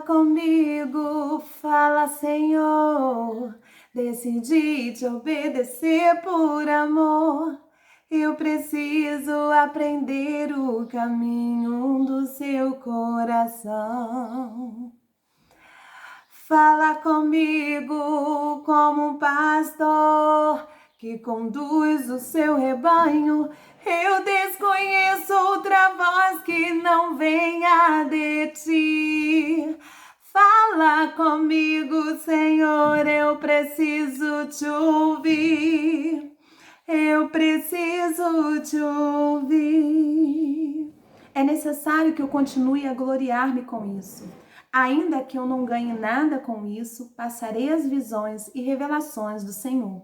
comigo, fala, Senhor. Decidi te obedecer por amor. Eu preciso aprender o caminho do seu coração. Fala comigo como um pastor que conduz o seu rebanho. Eu desconheço outra voz que não venha de ti. Fala comigo, Senhor, eu preciso te ouvir. Eu preciso te ouvir. É necessário que eu continue a gloriar-me com isso. Ainda que eu não ganhe nada com isso, passarei as visões e revelações do Senhor.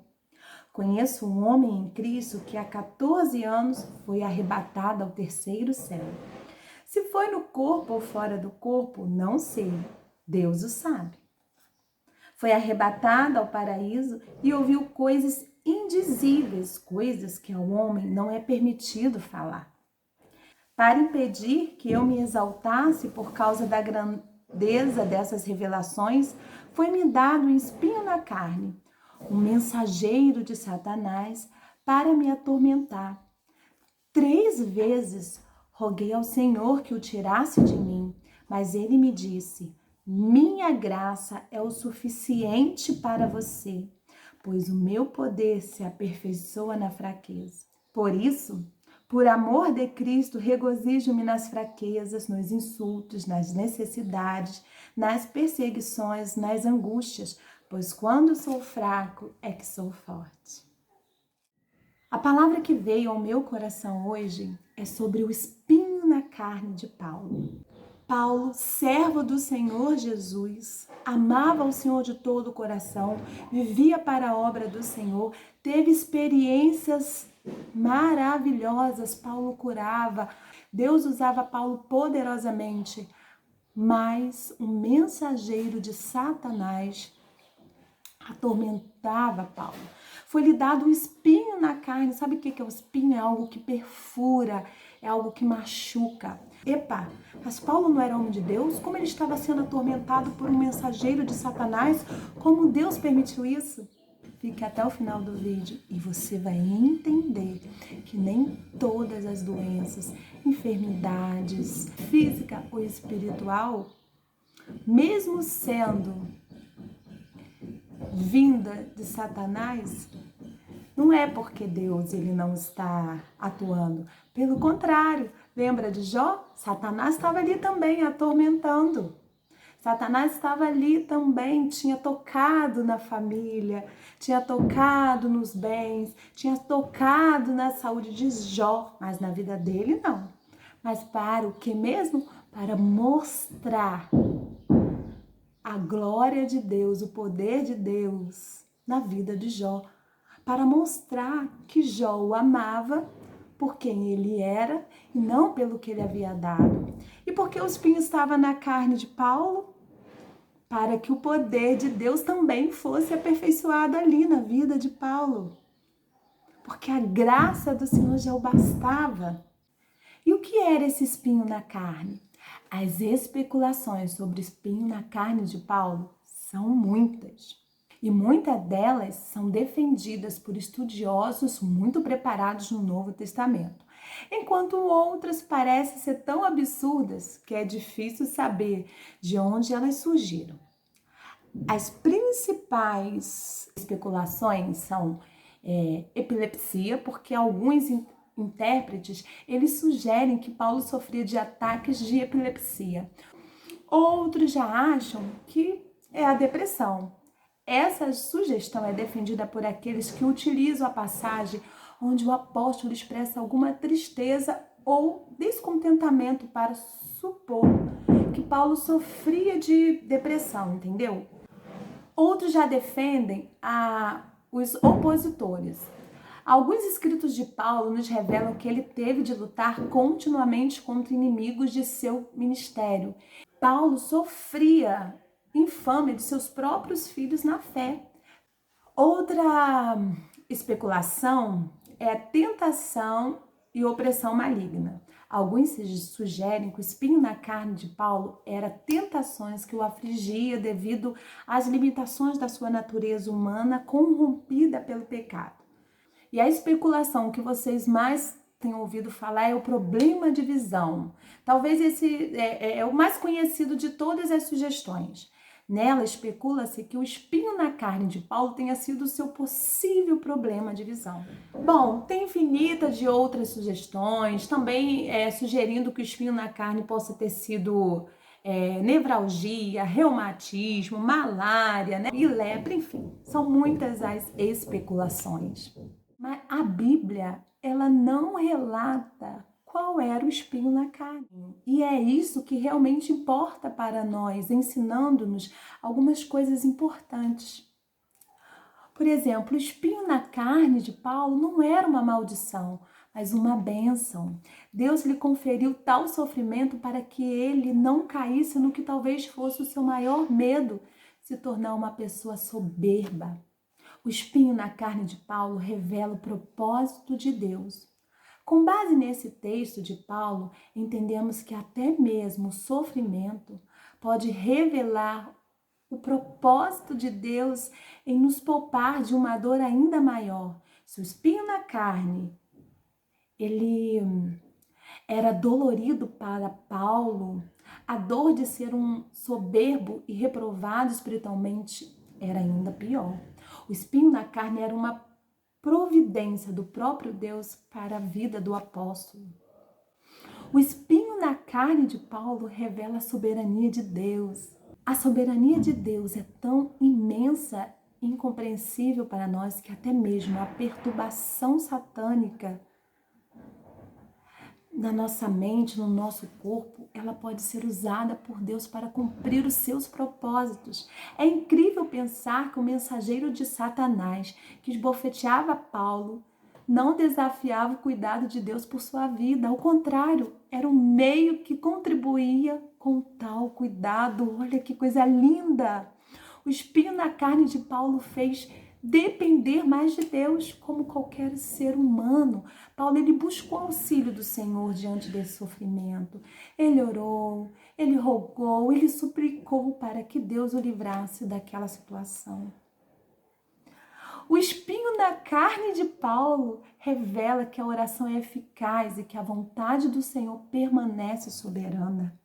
Conheço um homem em Cristo que há 14 anos foi arrebatado ao terceiro céu. Se foi no corpo ou fora do corpo, não sei. Deus o sabe. Foi arrebatado ao paraíso e ouviu coisas indizíveis, coisas que ao homem não é permitido falar. Para impedir que eu me exaltasse por causa da grandeza dessas revelações, foi-me dado um espinho na carne, um mensageiro de Satanás para me atormentar. 3 vezes roguei ao Senhor que o tirasse de mim, mas ele me disse: minha graça é o suficiente para você, pois o meu poder se aperfeiçoa na fraqueza. Por isso, por amor de Cristo, regozijo-me nas fraquezas, nos insultos, nas necessidades, nas perseguições, nas angústias, pois quando sou fraco é que sou forte. A palavra que veio ao meu coração hoje é sobre o espinho na carne de Paulo. Paulo, servo do Senhor Jesus, amava o Senhor de todo o coração, vivia para a obra do Senhor, teve experiências maravilhosas. Paulo curava, Deus usava Paulo poderosamente, mas um mensageiro de Satanás atormentava Paulo. Foi-lhe dado um espinho na carne. Sabe o que é o espinho? É algo que perfura, é algo que machuca. Epa, mas Paulo não era homem de Deus? Como ele estava sendo atormentado por um mensageiro de Satanás? Como Deus permitiu isso? Fique até o final do vídeo e você vai entender que nem todas as doenças, enfermidades, física ou espiritual, mesmo sendo vinda de Satanás, não é porque Deus ele não está atuando. Pelo contrário, lembra de Jó? Satanás estava ali também atormentando. Satanás estava ali também, tinha tocado na família, tinha tocado nos bens, tinha tocado na saúde de Jó, mas na vida dele não. Mas para o que mesmo? Para mostrar a glória de Deus, o poder de Deus na vida de Jó, para mostrar que Jó o amava por quem ele era e não pelo que ele havia dado. E porque o espinho estava na carne de Paulo, para que o poder de Deus também fosse aperfeiçoado ali na vida de Paulo. Porque a graça do Senhor já o bastava. E o que era esse espinho na carne? As especulações sobre espinho na carne de Paulo são muitas. E muitas delas são defendidas por estudiosos muito preparados no Novo Testamento, enquanto outras parecem ser tão absurdas que é difícil saber de onde elas surgiram. As principais especulações são epilepsia, porque alguns intérpretes eles sugerem que Paulo sofria de ataques de epilepsia. Outros já acham que é a depressão. Essa sugestão é defendida por aqueles que utilizam a passagem onde o apóstolo expressa alguma tristeza ou descontentamento para supor que Paulo sofria de depressão, entendeu? Outros já defendem os opositores. Alguns escritos de Paulo nos revelam que ele teve de lutar continuamente contra inimigos de seu ministério. Paulo sofria infâmia de seus próprios filhos na fé. Outra especulação é a tentação e opressão maligna. Alguns sugerem que o espinho na carne de Paulo era tentações que o afligia devido às limitações da sua natureza humana corrompida pelo pecado. E a especulação que vocês mais têm ouvido falar é o problema de visão. Talvez esse é o mais conhecido de todas as sugestões. Nela especula-se que o espinho na carne de Paulo tenha sido o seu possível problema de visão. Bom, tem infinita de outras sugestões, também sugerindo que o espinho na carne possa ter sido nevralgia, reumatismo, malária, né? E lepra, enfim, são muitas as especulações. Mas a Bíblia, ela não relata qual era o espinho na carne. E é isso que realmente importa para nós, ensinando-nos algumas coisas importantes. Por exemplo, o espinho na carne de Paulo não era uma maldição, mas uma bênção. Deus lhe conferiu tal sofrimento para que ele não caísse no que talvez fosse o seu maior medo, se tornar uma pessoa soberba. O espinho na carne de Paulo revela o propósito de Deus. Com base nesse texto de Paulo, entendemos que até mesmo o sofrimento pode revelar o propósito de Deus em nos poupar de uma dor ainda maior. Se o espinho na carne, ele era dolorido para Paulo, a dor de ser um soberbo e reprovado espiritualmente era ainda pior. O espinho na carne era uma providência do próprio Deus para a vida do apóstolo. O espinho na carne de Paulo revela a soberania de Deus. A soberania de Deus é tão imensa e incompreensível para nós que até mesmo a perturbação satânica na nossa mente, no nosso corpo, ela pode ser usada por Deus para cumprir os seus propósitos. É incrível pensar que o mensageiro de Satanás, que esbofeteava Paulo, não desafiava o cuidado de Deus por sua vida. Ao contrário, era um meio que contribuía com tal cuidado. Olha que coisa linda! O espinho na carne de Paulo fez depender mais de Deus, como qualquer ser humano. Paulo, ele buscou auxílio do Senhor diante desse sofrimento. Ele orou, ele rogou, ele suplicou para que Deus o livrasse daquela situação. O espinho na carne de Paulo revela que a oração é eficaz e que a vontade do Senhor permanece soberana.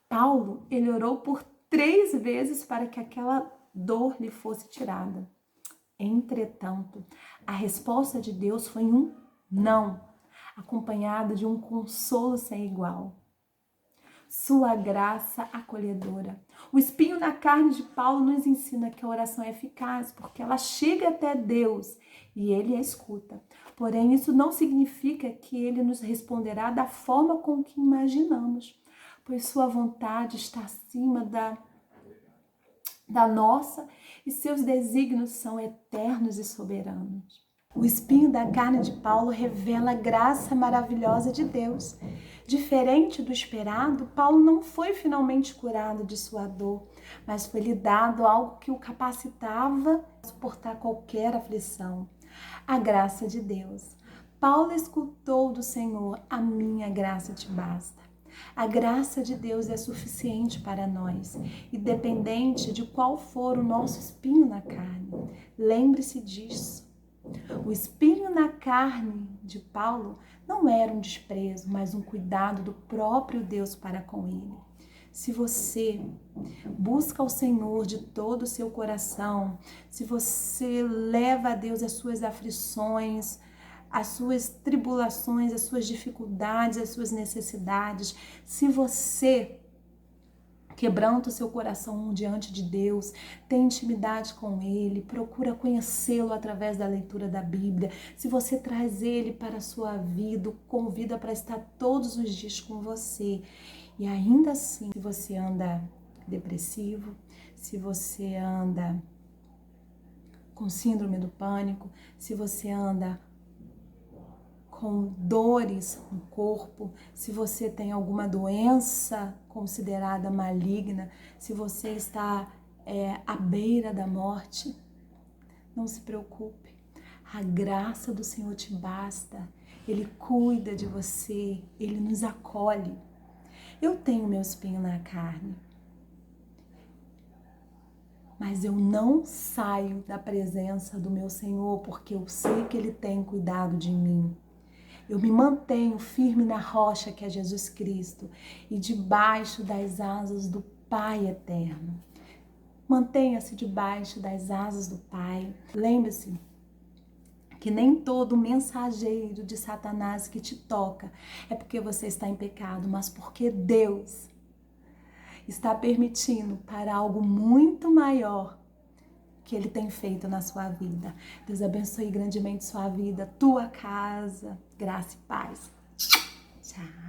Paulo, ele orou por 3 vezes para que aquela dor lhe fosse tirada. Entretanto, a resposta de Deus foi um não, acompanhada de um consolo sem igual. Sua graça acolhedora. O espinho na carne de Paulo nos ensina que a oração é eficaz, porque ela chega até Deus e Ele a escuta. Porém, isso não significa que Ele nos responderá da forma com que imaginamos, pois sua vontade está acima da nossa e seus desígnios são eternos e soberanos. O espinho da carne de Paulo revela a graça maravilhosa de Deus. Diferente do esperado, Paulo não foi finalmente curado de sua dor, mas foi lhe dado algo que o capacitava a suportar qualquer aflição. A graça de Deus. Paulo escutou do Senhor: a minha graça te basta. A graça de Deus é suficiente para nós, independente de qual for o nosso espinho na carne. Lembre-se disso. O espinho na carne de Paulo não era um desprezo, mas um cuidado do próprio Deus para com ele. Se você busca o Senhor de todo o seu coração, se você leva a Deus as suas aflições, as suas tribulações, as suas dificuldades, as suas necessidades, se você quebranta o seu coração diante de Deus, tem intimidade com Ele, procura conhecê-lo através da leitura da Bíblia, se você traz Ele para a sua vida, o convida para estar todos os dias com você, e ainda assim, se você anda depressivo, se você anda com síndrome do pânico, se você anda com dores no corpo, se você tem alguma doença considerada maligna, se você está à beira da morte, não se preocupe. A graça do Senhor te basta Ele cuida de você, Ele nos acolhe. Eu tenho meu espinho na carne, mas eu não saio da presença do meu Senhor, porque eu sei que Ele tem cuidado de mim. Eu me mantenho firme na rocha que é Jesus Cristo e debaixo das asas do Pai eterno. Mantenha-se debaixo das asas do Pai. Lembre-se que nem todo mensageiro de Satanás que te toca é porque você está em pecado, mas porque Deus está permitindo para algo muito maior que Ele tem feito na sua vida. Deus abençoe grandemente sua vida, tua casa. Graça e paz. Tchau.